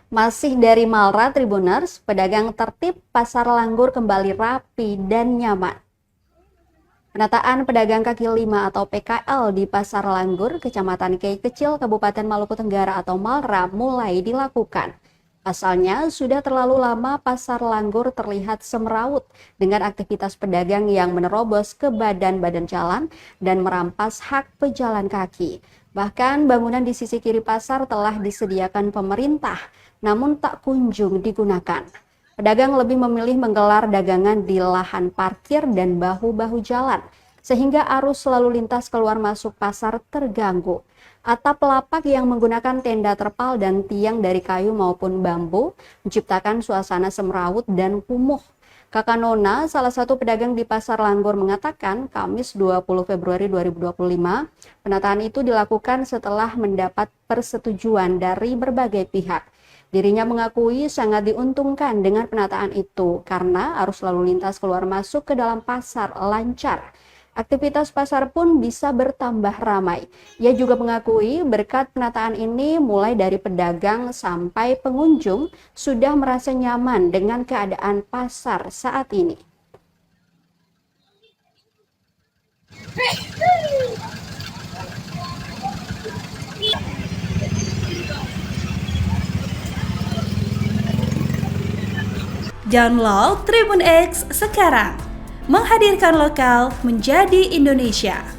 Masih dari Malra Tribuners, pedagang tertib Pasar Langgur kembali rapi dan nyaman. Penataan pedagang kaki lima atau PKL di Pasar Langgur, Kecamatan Kei Kecil, Kabupaten Maluku Tenggara atau Malra mulai dilakukan. Pasalnya, sudah terlalu lama Pasar Langgur terlihat semrawut dengan aktivitas pedagang yang menerobos ke badan-badan jalan dan merampas hak pejalan kaki. Bahkan bangunan di sisi kiri pasar telah disediakan pemerintah, namun tak kunjung digunakan. Pedagang lebih memilih menggelar dagangan di lahan parkir dan bahu-bahu jalan, sehingga arus lalu lintas keluar masuk pasar terganggu. Atap lapak yang menggunakan tenda terpal dan tiang dari kayu maupun bambu menciptakan suasana semrawut dan kumuh. Kakak Nona, salah satu pedagang di Pasar Langgur, mengatakan Kamis 20 Februari 2025, penataan itu dilakukan setelah mendapat persetujuan dari berbagai pihak. Dirinya mengakui sangat diuntungkan dengan penataan itu karena arus lalu lintas keluar masuk ke dalam pasar lancar. Aktivitas pasar pun bisa bertambah ramai. Ia juga mengakui berkat penataan ini mulai dari pedagang sampai pengunjung sudah merasa nyaman dengan keadaan pasar saat ini. Download Tribun X sekarang, menghadirkan lokal menjadi Indonesia.